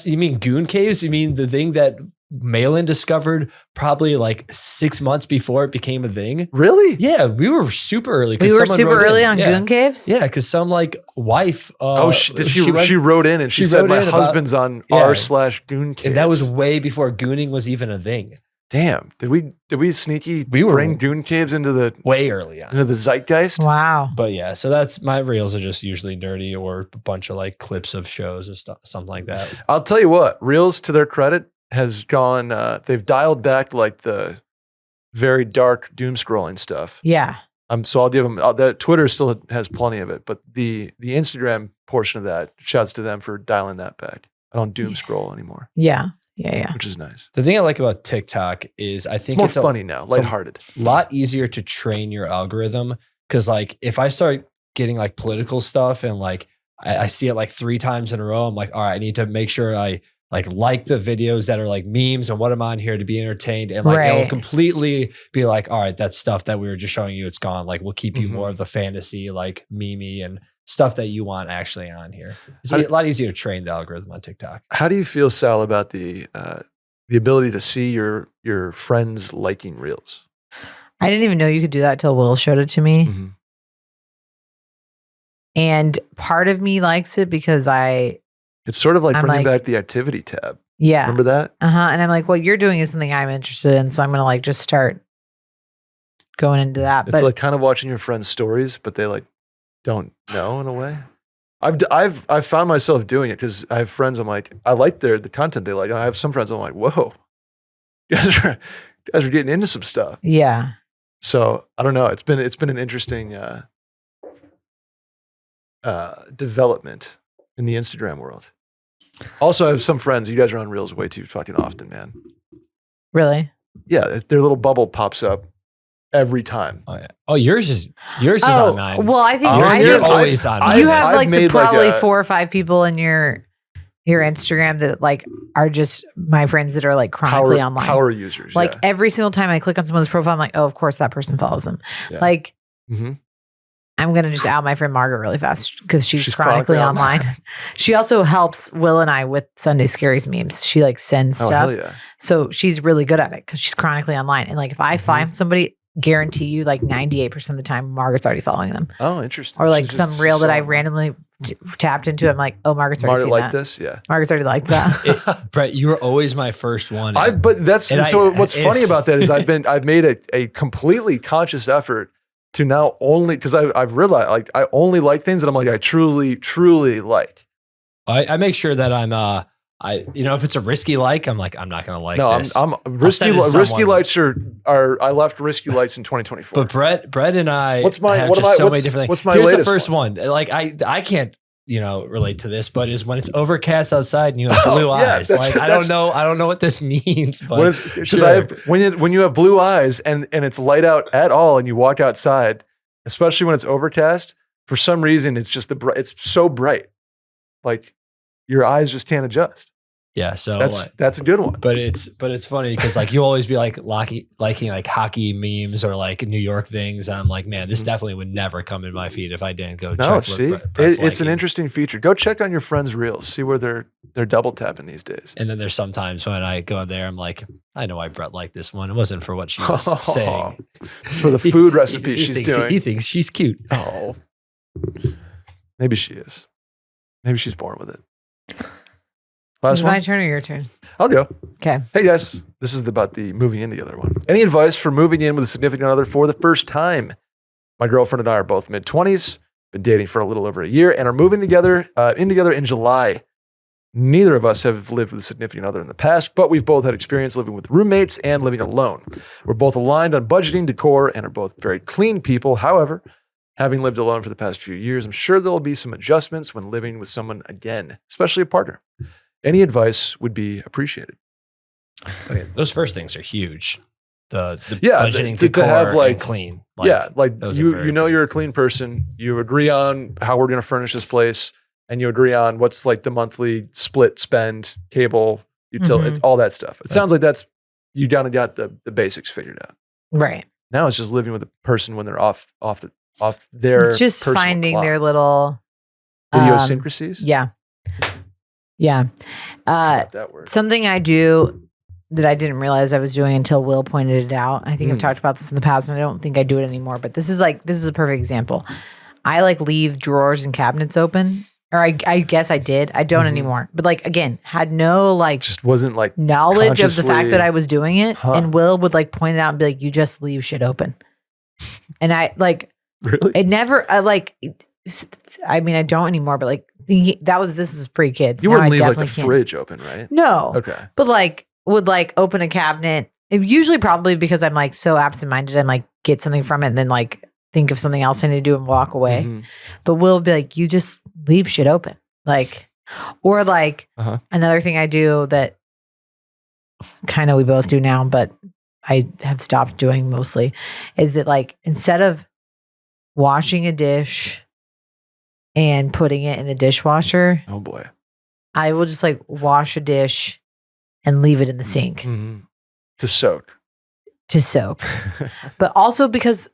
You mean Goon Caves? You mean the thing that Malin discovered probably like 6 months before it became a thing? Really? Yeah, we were super early. We were super early on Goon Caves? Yeah, because some like wife. She wrote in and she said my husband's on r/Goon Caves. And that was way before gooning was even a thing. Damn. Did we sneaky bring Goon Caves into the way early on into the zeitgeist? Wow. But yeah, so that's my reels are just usually nerdy or a bunch of like clips of shows and stuff, something like that. I'll tell you what, reels to their credit has gone they've dialed back like the very dark doom scrolling stuff. Yeah. So I'll give them that. Twitter still has plenty of it, but the Instagram portion of that, shouts to them for dialing that back. I don't doom scroll anymore. Yeah. Yeah. Which is nice. The thing I like about TikTok is I think it's more funny now, lighthearted. A lot easier to train your algorithm. Cause like if I start getting like political stuff and like I see it like 3 times in a row, I'm like, all right, I need to make sure I like the videos that are like memes and what I'm on here to be entertained. And like it will completely be like, all right, that stuff that we were just showing you, it's gone. Like we'll keep you more of the fantasy, like meme and stuff that you want actually on here. It's a lot easier to train the algorithm on TikTok. How do you feel, Sal, about the ability to see your friends liking reels? I didn't even know you could do that till Will showed it to me. Mm-hmm. And part of me likes it because it's sort of like bringing back the activity tab. Yeah. Remember that? And I'm like, what you're doing is something I'm interested in. So I'm going to like just start going into that. It's like kind of watching your friends' stories, but they like don't know in a way. I've found myself doing it because I have friends. I'm like, I like the content they like. And I have some friends. I'm like, whoa, you guys are getting into some stuff. Yeah. So I don't know. It's been an interesting development in the Instagram world. Also, I have some friends. You guys are on reels way too fucking often, man. Really? Yeah, their little bubble pops up every time. Oh yeah. Oh, yours is on 9. Well, I think you're always on 9. You have like probably 4 or 5 people in your Instagram that like are just my friends that are like chronically online. Power users. Like every single time I click on someone's profile, I'm like, oh, of course that person follows them. Yeah. Like, I'm going to just out my friend Margaret really fast because she's chronically online. She also helps Will and I with Sunday Scaries memes. She like sends stuff. Hell yeah. So she's really good at it because she's chronically online. And like if I find somebody, guarantee you like 98% of the time, Margaret's already following them. Oh, interesting. Or like some reel that I randomly tapped into. I'm like, oh, Margaret's already seen that. This? Yeah. Margaret's already liked that. Brett, you were always my first one. What's funny about that is I've made a completely conscious effort to now only, because I've realized like I only like things that I'm like I truly like. I make sure that I'm if it's a risky like, I'm like I'm not gonna like this. I'm risky lights are I left risky lights in 2024. But Brett and I many different things. What's my latest the first one? Like I can't relate to this, but is when it's overcast outside and you have blue eyes. Like I don't know what this means, but when you have blue eyes and it's light out at all and you walk outside, especially when it's overcast, for some reason it's just it's so bright, like your eyes just can't adjust. Yeah, so that's a good one. But it's funny because like you always be like liking like hockey memes or like New York things. And I'm like, man, this definitely would never come in my feed if I didn't go check. No, see, it's an interesting feature. Go check on your friends' reels, see where they're double tapping these days. And then there's sometimes when I go in there, I'm like, I know why Brett liked this one. It wasn't for what she was saying. It's for the food recipe she's doing. He thinks she's cute. Oh, maybe she is. Maybe she's born with it. Is my turn or your turn? I'll go. Okay. Hey guys, this is about the moving in together one. Any advice for moving in with a significant other for the first time? My girlfriend and I are both mid-20s, been dating for a little over a year, and are moving together in July. Neither of us have lived with a significant other in the past, but we've both had experience living with roommates and living alone. We're both aligned on budgeting, decor, and are both very clean people. However, having lived alone for the past few years, I'm sure there will be some adjustments when living with someone again, especially a partner. Any advice would be appreciated. Okay, those first things are huge. The Yeah, budgeting, to decor, have, like- and clean. Like those are very you know big. you're a clean person. You agree on how we're going to furnish this place, and you agree on what's like the monthly split spend, cable, utility, Mhm. all that stuff. It sounds like you kind of got the basics figured out. Right. Now it's just living with a person when they're off their It's just personal finding clock. their little idiosyncrasies. Yeah. That word. Something I do that I didn't realize I was doing until Will pointed it out. I think I've talked about this in the past, and I don't think I do it anymore. But this is a perfect example. I like leave drawers and cabinets open, or I guess I did. I don't anymore. But like again, had no like Just wasn't like knowledge of the fact consciously- that I was doing it. Huh. And Will would like point it out and be like, "You just leave shit open," and I like. really. It never I mean, I don't anymore, but like this was pre-kids. You Now wouldn't I leave like the definitely can't. fridge open, right? No. Okay. But like would like open a cabinet. Usually probably because I'm like so absent-minded and like get something from it and then like think of something else I need to do and walk away. Mhm. But Will be like, you just leave shit open. Like, or like another thing I do that kind of we both do now, but I have stopped doing mostly is that like instead of washing a dish and putting it in the dishwasher, Oh boy. I will just like wash a dish and leave it in the sink Mhm. To soak. to soak. But also because,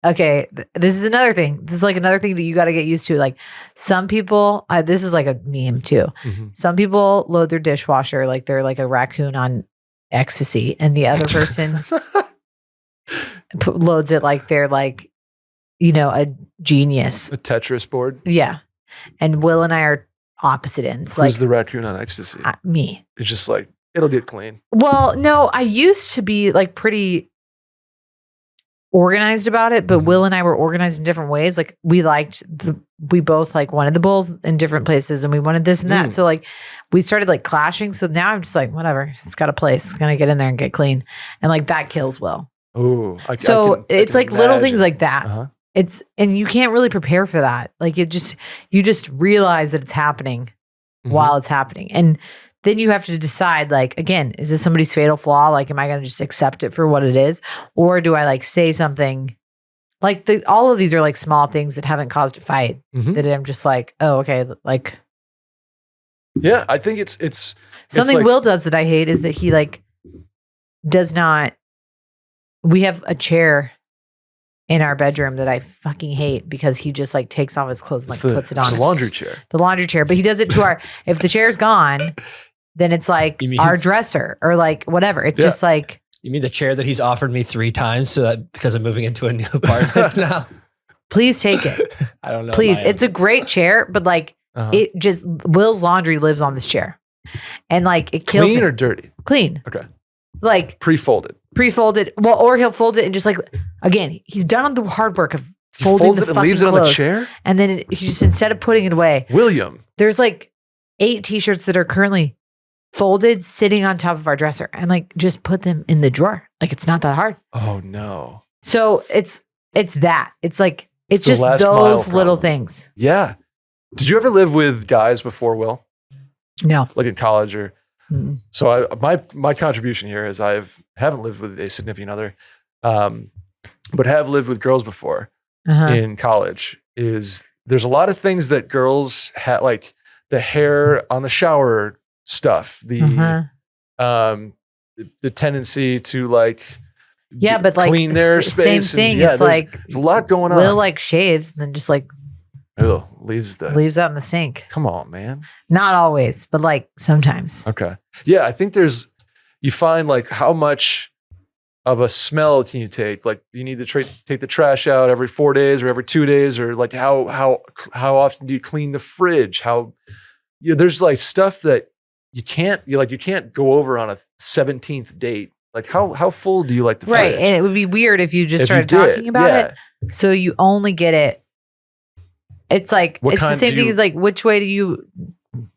okay, this is another thing. This is like another thing that you got to get used to. Like some people, this is like a meme too. Mhm. Some people load their dishwasher like they're like a raccoon on ecstasy, and the other person loads it like they're like, a genius. A Tetris board. Yeah. And Will and I are opposite ends. Like Who's the raccoon on ecstasy? me. It's just like it'll get clean. Well, no, I used to be like pretty organized about it, but Mhm. Will and I were organized in different ways. Like we both like wanted the bowls in different places and we wanted this and that. Mm. So like we started like clashing. So now I'm just like, whatever, it's got a place. It's going to get in there and get clean. And like that kills Will. Oh, So it's like little things like that. Uh-huh. And you can't really prepare for that. Like you just realize that it's happening Mhm. while it's happening. And then you have to decide, like, again, is this somebody's fatal flaw? Like, am I going to just accept it for what it is? Or do I like say something like all of these are like small things that haven't caused a fight Mhm. that I'm just like, oh, okay. Like Yeah, I think it's something like- Will does that I hate is that he like does not, we have a chair in our bedroom that I fucking hate because he just like takes off his clothes and like puts it on the laundry chair. the laundry chair, but he does it to our, if the chair's gone, then it's like You mean- our dresser or like whatever. It's Yeah. just like, You mean the chair that he's offered me 3 times so that because I'm moving into a new apartment now? please take it. I don't know. Please. my It's a great chair, but like Uh-huh. it just, Will's laundry lives on this chair. And like it kills Clean me. or dirty? Clean. Okay. Like Pre-folded. pre-folded. Well, or he'll fold it and just like, again, he's done the hard work of He folding folds the it and fucking leaves it on the clothes. chair? And then he just, instead of putting it away, William. there's like 8 t-shirts that are currently folded sitting on top of our dresser. And like, just put them in the drawer. Like it's not that hard. Oh no. So it's that. It's like, it's the just last mile those little problem. things. Yeah. Did you ever live with guys before Will? No. Like in college or Mm. so my contribution here is haven't lived with a significant other, but have lived with girls before Uh-huh. in college. There's a lot of things that girls have, like the hair on the shower stuff, Uh-huh. the tendency to like Yeah, but like clean their same space. thing. Yeah, It's there's like a lot going on. Will like shaves and then just like Leaves leaves out in the sink. Come on, man. Not always, but like sometimes. Okay. Yeah, I think you find like how much of a smell can you take? Like you need to take the trash out every 4 days or every 2 days, or like how often do you clean the fridge? There's like stuff that you can't go over on a 17th date. Like how full do you like the Right. fridge? And it would be weird if you just If you started did, talking about yeah. it. So you only get it. It's like, What it's the kind same do thing you- as like, which way do you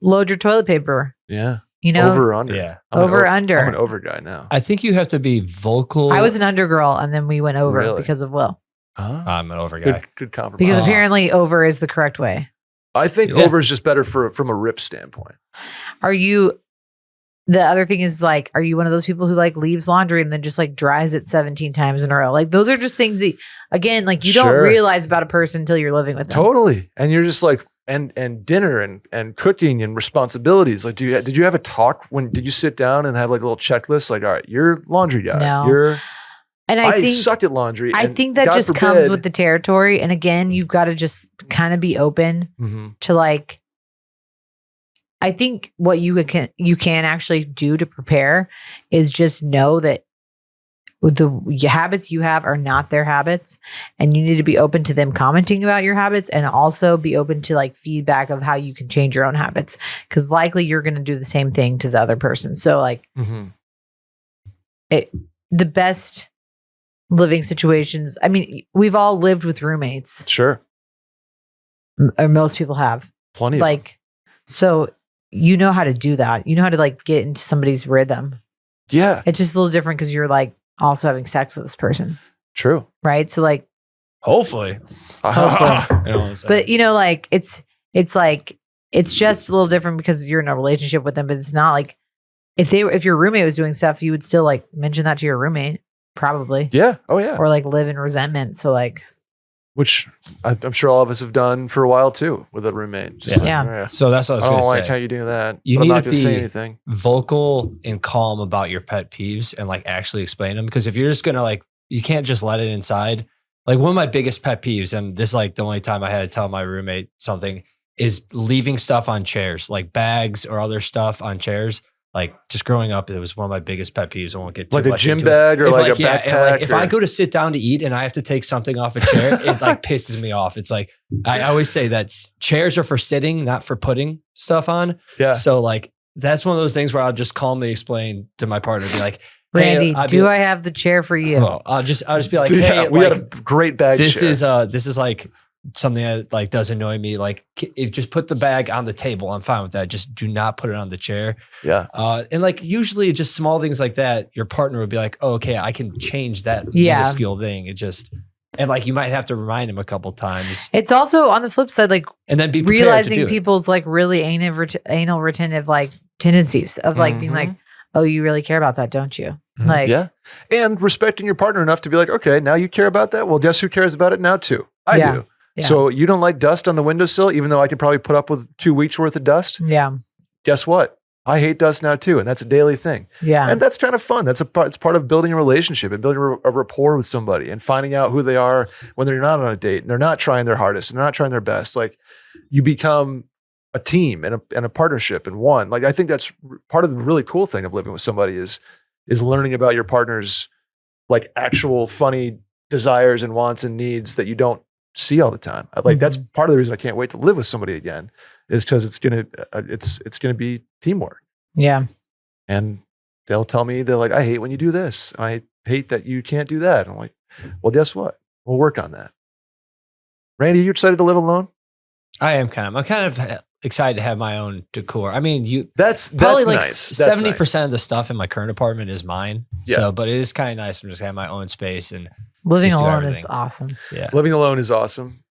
load your toilet paper. Yeah. You know, Over or under. Yeah. under. I'm an over guy now. I think you have to be vocal. I was an under girl, and then we went over Really? because of Will. I'm an over guy. Good compromise. Because apparently over is the correct way. I think Yeah. over is just better from a rip standpoint. Are you? The other thing is like, are you one of those people who like leaves laundry and then just like dries it 17 times in a row? Like those are just things that, again, like you don't Sure. realize about a person until you're living with them. Totally. And you're just like, and dinner and cooking and responsibilities. Like, did you have a talk did you sit down and have like a little checklist? Like, all right, you're laundry guy. No. And I think suck at laundry. I and think that God just forbid- comes with the territory. And again, you've got to just kind of be open Mhm. to like, I think what you can actually do to prepare is just know that the habits you have are not their habits, and you need to be open to them commenting about your habits, and also be open to like feedback of how you can change your own habits, because likely you're going to do the same thing to the other person. So like Mhm. the best living situations, I mean, we've all lived with roommates, Sure. or most people have. Plenty of Like, so you know how to do that. You know how to like get into somebody's rhythm. them. Yeah. It's just a little different because you're like also having sex with this person, True. right? So like, Hopefully. Hopefully. You know what I'm saying? but you know, like it's like it's just a little different because you're in a relationship with them. But it's not like if your roommate was doing stuff, you would still like mention that to your roommate, probably, Yeah. Oh yeah. or like live in resentment. So like, Which I'm sure all of us have done for a while too with a roommate. Just Yeah. like, so that's what I was I going don't to like say. how you do that. You but I'm need not to going to say be- anything. Vocal and calm about your pet peeves and like actually explain them. Because if you're just going to like, you can't just let it inside. Like one of my biggest pet peeves, and this is like the only time I had to tell my roommate something, is leaving stuff on chairs, like bags or other stuff on chairs. Like just growing up, it was one of my biggest pet peeves. I won't get too Like a much gym into it. bag or If, like a yeah, and, backpack. like, if I go to sit down to eat and I have to take something off a chair, it like pisses me off. It's like I always say that chairs are for sitting, not for putting stuff on. Yeah. So like that's one of those things where I'll just calmly explain to my partner, be like, Randy, hey, do I have the chair for you? well, I'll just be like, Dude, hey, we like, had a great bag. this chair. is like something that like does annoy me. Like if just put the bag on the table, I'm fine with that. Just do not put it on the chair. Yeah. And like usually just small things like that, your partner would be like, oh, okay, I can change that Yeah. minuscule thing. It just, and like you might have to remind him a couple times It's also on the flip side, like and then be prepared to realizing do it. people's like really anal retentive like tendencies of like being like, oh, you really care about that, don't you? Mhm. Like, Yeah. And respecting your partner enough to be like, okay, now you care about that. Well, guess who cares about it now too? I Yeah. do. Yeah. So you don't like dust on the windowsill, even though I could probably put up with 2 weeks worth of dust. yeah, Guess what? I hate dust now too. And that's a daily thing. yeah, And that's kind of fun. It's part of building a relationship and building a rapport with somebody and finding out who they are when they're not on a date and they're not trying their hardest and they're not trying their best. Like you become a team and a partnership and one. Like I think that's part of the really cool thing of living with somebody is learning about your partner's like actual funny desires and wants and needs that you don't see all the time. Like that's part of the reason I can't wait to live with somebody again is because it's gonna be teamwork. yeah. And they'll tell me, they're like, I hate when you do this. I hate that you can't do that. I'm like, well, guess what? We'll work on that. Randy, you excited to live alone? I'm kind of excited to have my own decor. I mean, That's probably like nice. That's 70% of the stuff in my current apartment is mine. Yeah. So, but it is kind of nice to just have my own space and Living just do alone is everything. awesome. yeah. nice. Living alone is awesome.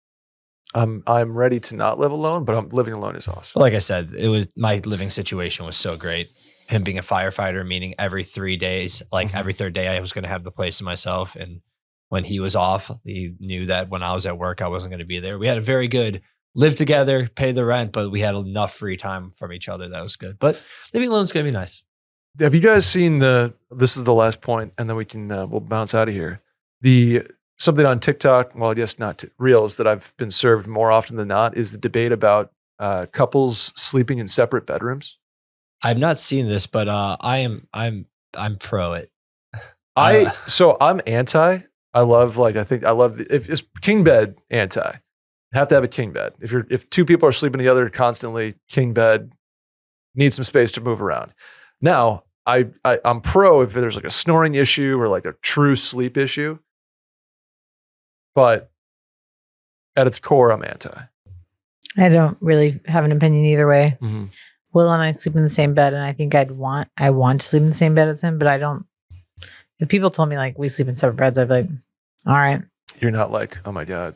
I'm ready to not live alone, but living alone is awesome. Well, like I said, my living situation was so great. Him being a firefighter, meaning every 3 days, like every third day, I was going to have the place to myself. And when he was off, he knew that when I was at work, I wasn't going to be there. We had a very good live together, pay the rent, but we had enough free time from each other. That was good. But living alone is going to be nice. Have you guys seen this is the last point and then we can, we'll bounce out of here. Something on TikTok, well, I guess not Reels that I've been served more often than not is the debate about couples sleeping in separate bedrooms. I've not seen this, but I'm pro it. So I'm anti. I love if it's king bed anti. Have to have a king bed. If two people are sleeping together constantly, king bed, need some space to move around. Now, I'm pro if there's like a snoring issue or like a true sleep issue. But at its core, I'm anti. I don't really have an opinion either way. Mm-hmm. Will and I sleep in the same bed, and I think I want to sleep in the same bed as him, but I don't. If people told me like we sleep in separate beds, I'd be like, all right. You're not like, oh my God.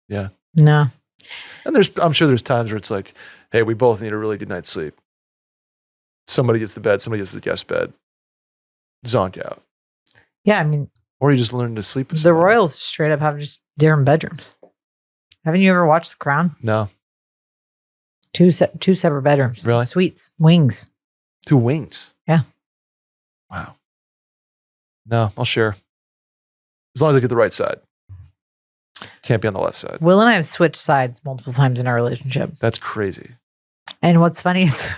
Yeah. No. And I'm sure there's times where it's like, hey, we both need a really good night's sleep. Somebody gets the bed, somebody gets the guest bed. Zonk out. Yeah, I mean, or you just learn to sleep with the somebody. Royals straight up have just different bedrooms. Haven't you ever watched The Crown? No. Two separate bedrooms. Really? Suites, wings. 2 wings. Yeah. Wow. No, I'll share. As long as I get the right side. Can't be on the left side. Will and I have switched sides multiple times in our relationship. That's crazy. And what's funny is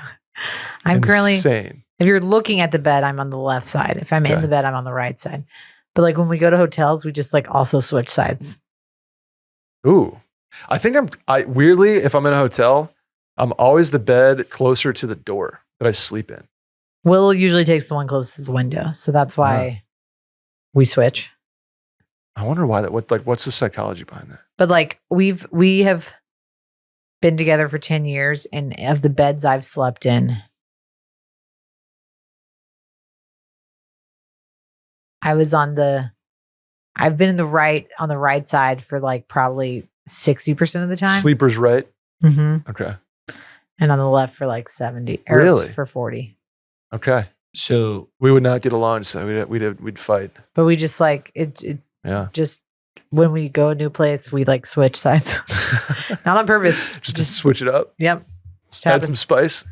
I'm currently, insane. if you're looking at the bed, I'm on the left side. If I'm in the bed, I'm on the right side. But like when we go to hotels, we just like also switch sides. Ooh. I think I weirdly, if I'm in a hotel, I'm always the bed closer to the door that I sleep in. Will usually takes the one closest to the window. So that's why we switch. I wonder why that. What's the psychology behind that? But like we have been together for 10 years, and of the beds I've slept in, I've been on the right side for like probably 60% of the time. Sleeper's right. Mm-hmm. Okay. And on the left for like 70. Or Really? for 40. Okay. So we would not get along, so we'd fight. But we just like it Yeah. just when we go a new place, we like switch sides. Not on purpose. just to switch it up. Yep. Add some spice.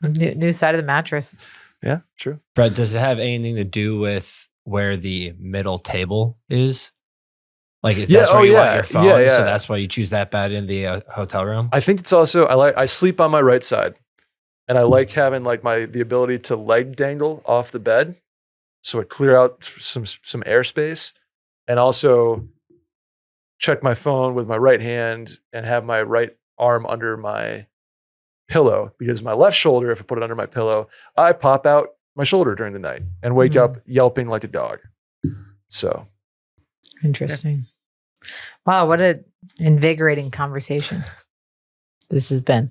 New side of the mattress. Yeah, true. Brett, does it have anything to do with where the middle table is? Like, that's where you want your phone, so that's why you choose that bed in the hotel room? I think it's also, I sleep on my right side, and I like having like the ability to leg dangle off the bed, so it clear out some airspace, and also check my phone with my right hand and have my right arm under my pillow, because my left shoulder, if I put it under my pillow, I pop out my shoulder during the night and wake up yelping like a dog. So interesting. Wow, what a invigorating conversation this has been.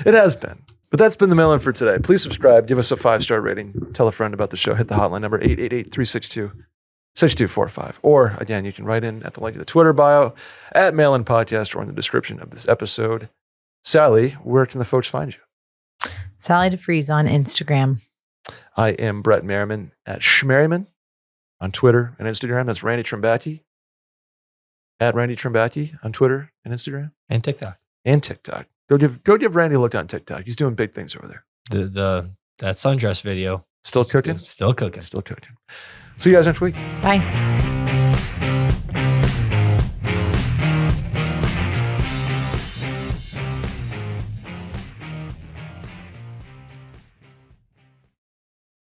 It has been. But that's been the mail-in for today. Please subscribe, give us a 5-star rating, tell a friend about the show, hit the hotline number 888-362-6245. Or again, you can write in at the link in the Twitter bio, at Mail-In Podcast, or in the description of this episode. Sally, where can the folks find you? Sally deFries on Instagram. I am Brett Merriman at Schmerriman on Twitter and Instagram. That's Randy Trimbacki at Randy Trimbacki on Twitter and Instagram. And TikTok. And TikTok. Go give Randy a look on TikTok. He's doing big things over there. That sundress video. Still cooking? Still cooking. Still cooking. See you guys next week. Bye.